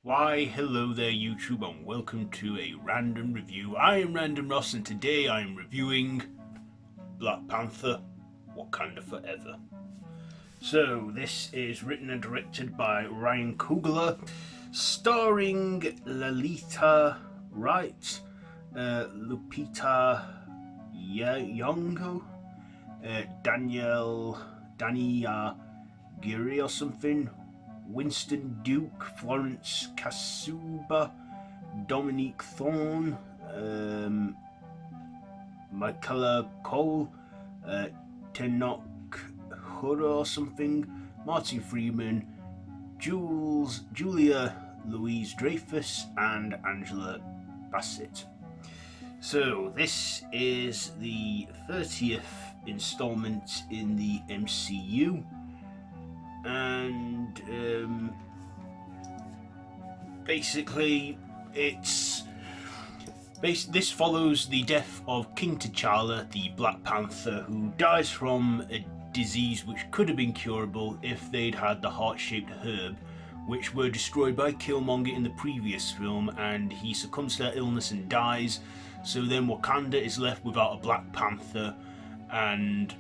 Why, hello there YouTube and welcome to a random review. I am Random Ross and today I am reviewing Black Panther Wakanda Forever. So this is written and directed by Ryan Coogler, starring Lalita Wright, Lupita Nyong'o, Dania Giri or something, Winston Duke, Florence Kasuba, Dominique Thorne, Michaela Cole, Tenok Hura or something, Martin Freeman, Julia Louise Dreyfus, and Angela Bassett. So this is the 30th installment in the MCU, and basically this follows the death of King T'Challa, the Black Panther, who dies from a disease which could have been curable if they'd had the heart-shaped herb, which were destroyed by Killmonger in the previous film, and he succumbs to that illness and dies. So then Wakanda is left without a Black Panther, and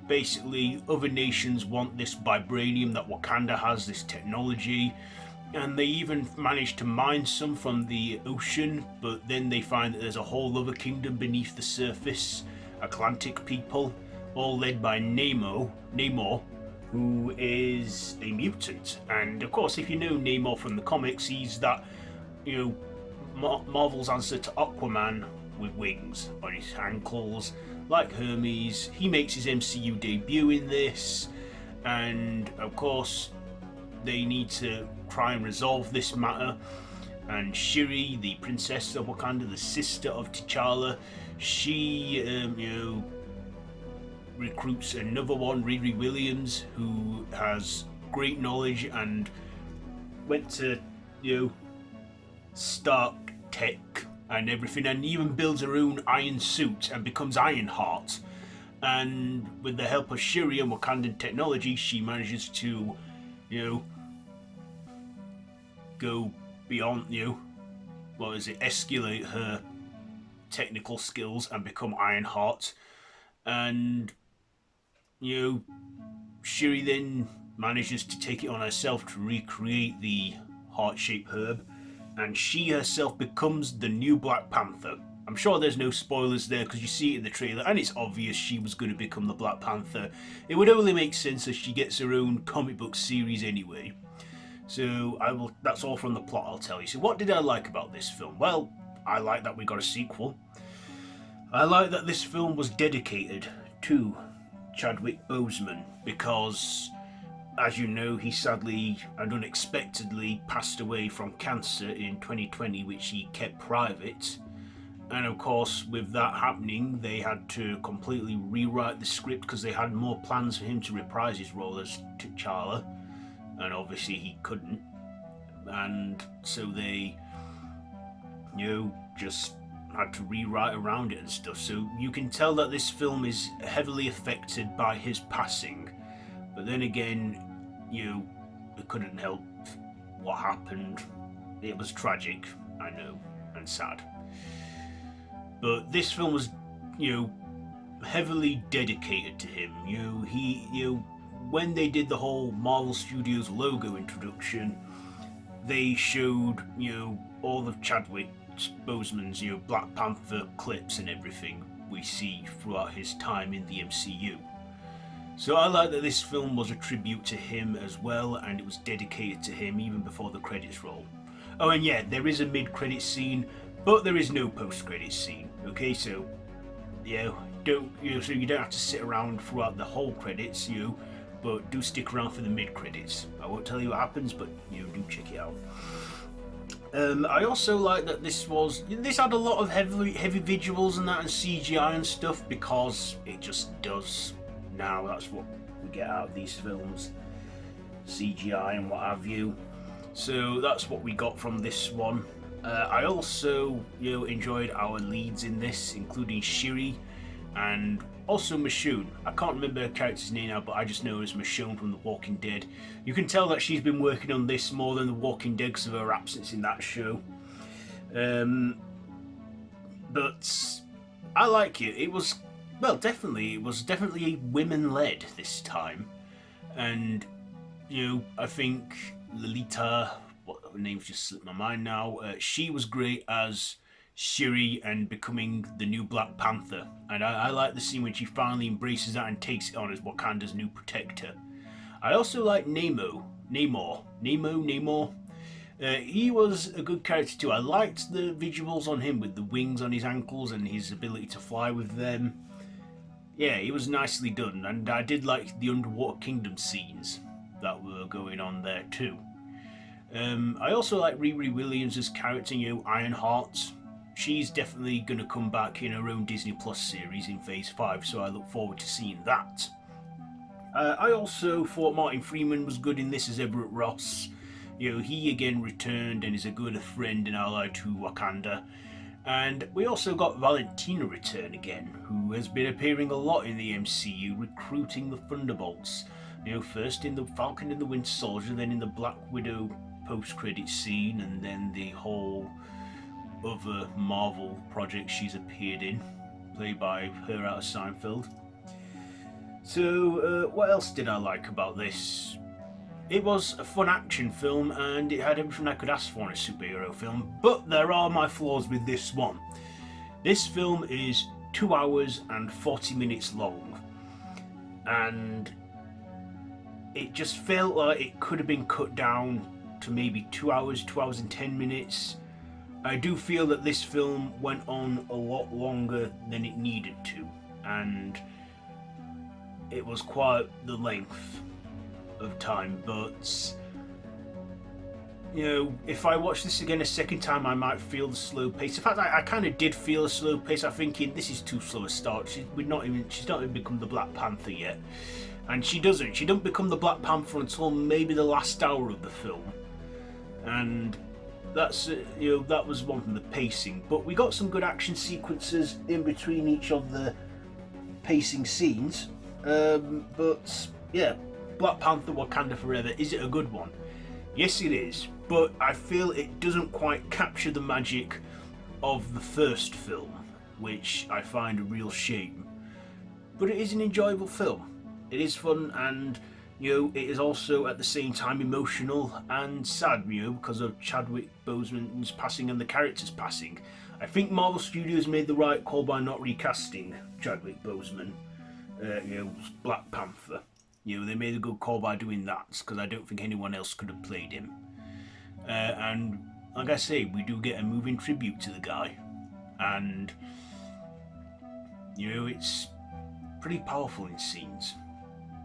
basically other nations want this vibranium that Wakanda has, this technology, and they even manage to mine some from the ocean, but then they find that there's a whole other kingdom beneath the surface, Atlantic people, all led by Namor, who is a mutant. And of course, if you know Namor from the comics, he's that, Marvel's answer to Aquaman with wings on his ankles, like Hermes. He makes his MCU debut in this, and of course they need to try and resolve this matter. And Shuri, the princess of Wakanda, the sister of T'Challa, she recruits another one, Riri Williams, who has great knowledge and went to Stark Tech and everything, and even builds her own iron suit and becomes Ironheart. And with the help of Shuri and Wakandan technology, she manages to, go beyond, escalate her technical skills and become Ironheart. And, Shuri then manages to take it on herself to recreate the heart-shaped herb, and she herself becomes the new Black Panther. I'm sure there's no spoilers there because you see it in the trailer and it's obvious she was going to become the Black Panther. It would only make sense as she gets her own comic book series anyway. So that's all from the plot, I'll tell you. So what did I like about this film? Well, I like that we got a sequel. I like that this film was dedicated to Chadwick Boseman because, as you know, he sadly and unexpectedly passed away from cancer in 2020, which he kept private. And of course, with that happening, they had to completely rewrite the script because they had more plans for him to reprise his role as T'Challa, and obviously he couldn't. And so they, just had to rewrite around it and stuff. So you can tell that this film is heavily affected by his passing. But then again, it couldn't help what happened. It was tragic, I know, and sad. But this film was, heavily dedicated to him. When they did the whole Marvel Studios logo introduction, they showed, all of Chadwick Boseman's, Black Panther clips and everything we see throughout his time in the MCU. So I like that this film was a tribute to him as well, and it was dedicated to him even before the credits roll. Oh, and yeah, there is a mid-credits scene, but there is no post-credits scene. Okay, so so you don't have to sit around throughout the whole credits, but do stick around for the mid-credits. I won't tell you what happens, but do check it out. I also like that this had a lot of heavy visuals and that and CGI and stuff, because it just does now. That's what we get out of these films, CGI and what have you. So that's what we got from this one. I also, enjoyed our leads in this, including Shiri and also Michonne. I can't remember her character's name now, but I just know her as Michonne from The Walking Dead. You can tell that she's been working on this more than The Walking Dead because of her absence in that show. But I like it. It was definitely women-led this time, and I think Lolita, what her name's just slipped my mind now. She was great as Shiri and becoming the new Black Panther, and I like the scene when she finally embraces that and takes it on as Wakanda's new protector. I also like Namor. He was a good character too. I liked the visuals on him with the wings on his ankles and his ability to fly with them. Yeah, he was nicely done, and I did like the underwater kingdom scenes that were going on there too. I also like Riri Williams' character, Ironheart. She's definitely going to come back in her own Disney Plus series in Phase 5, so I look forward to seeing that. I also thought Martin Freeman was good in this as Everett Ross. He again returned and is a good friend and ally to Wakanda. And we also got Valentina return again, who has been appearing a lot in the MCU, recruiting the Thunderbolts. First in the Falcon and the Winter Soldier, then in the Black Widow post-credit scene, and then the whole other Marvel project she's appeared in, played by her out of Seinfeld. So, what else did I like about this? It was a fun action film, and it had everything I could ask for in a superhero film, but there are my flaws with this one. This film is 2 hours and 40 minutes long, and it just felt like it could have been cut down to maybe 2 hours, 2 hours and 10 minutes. I do feel that this film went on a lot longer than it needed to, and it was quite the length of time, but if I watch this again a second time, I might feel the slow pace. In fact, I kind of did feel a slow pace. I'm thinking this is too slow a start. She's not even become the Black Panther yet, and she don't become the Black Panther until maybe the last hour of the film, and that's that was one from the pacing. But we got some good action sequences in between each of the pacing scenes. But yeah, Black Panther Wakanda Forever, is it a good one? Yes, it is, but I feel it doesn't quite capture the magic of the first film, which I find a real shame. But it is an enjoyable film. It is fun, and it is also at the same time emotional and sad, because of Chadwick Boseman's passing and the character's passing. I think Marvel Studios made the right call by not recasting Chadwick Boseman, Black Panther. They made a good call by doing that, because I don't think anyone else could have played him. And like I say, we do get a moving tribute to the guy, and it's pretty powerful in scenes.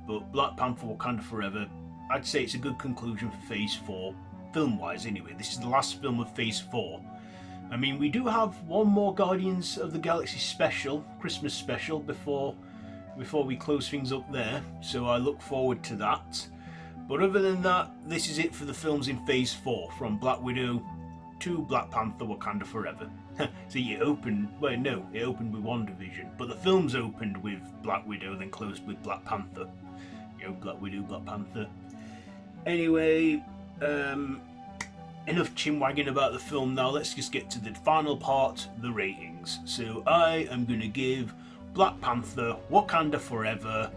But Black Panther Wakanda Forever, I'd say it's a good conclusion for Phase 4, film-wise anyway. This is the last film of Phase 4. I mean, we do have one more Guardians of the Galaxy special, Christmas special, before we close things up there, so I look forward to that. But other than that, this is it for the films in Phase 4, from Black Widow to Black Panther Wakanda Forever. So it opened with WandaVision, but the films opened with Black Widow, then closed with Black Panther. Black Widow, Black Panther. Anyway, enough chinwagging about the film now. Let's just get to the final part, the ratings. So I am going to give Black Panther Wakanda Forever,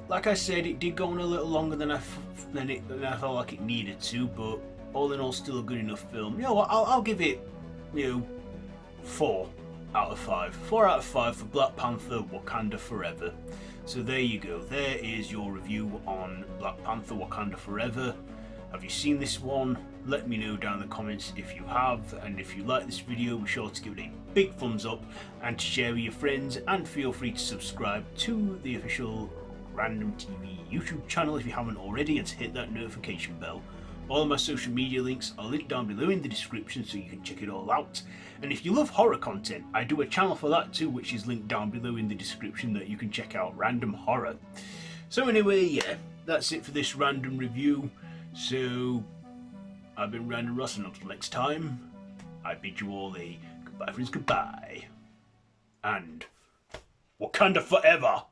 like I said, it did go on a little longer than I felt like it needed to, but all in all, still a good enough film. I'll give it 4 out of 5. 4 out of 5 for Black Panther Wakanda Forever. So there you go. There is your review on Black Panther Wakanda Forever. Have you seen this one? Let me know down in the comments if you have, and if you like this video, be sure to give it a big thumbs up and to share with your friends, and feel free to subscribe to the official Random TV YouTube channel if you haven't already, and to hit that notification bell All of my social media links are linked down below in the description so you can check it all out. And if you love horror content, I do a channel for that too, which is linked down below in the description that you can check out random horror. So anyway, yeah, that's it for this random review. So, I've been Random Ross, and until next time, I bid you all a goodbye friends, goodbye. And Wakanda forever!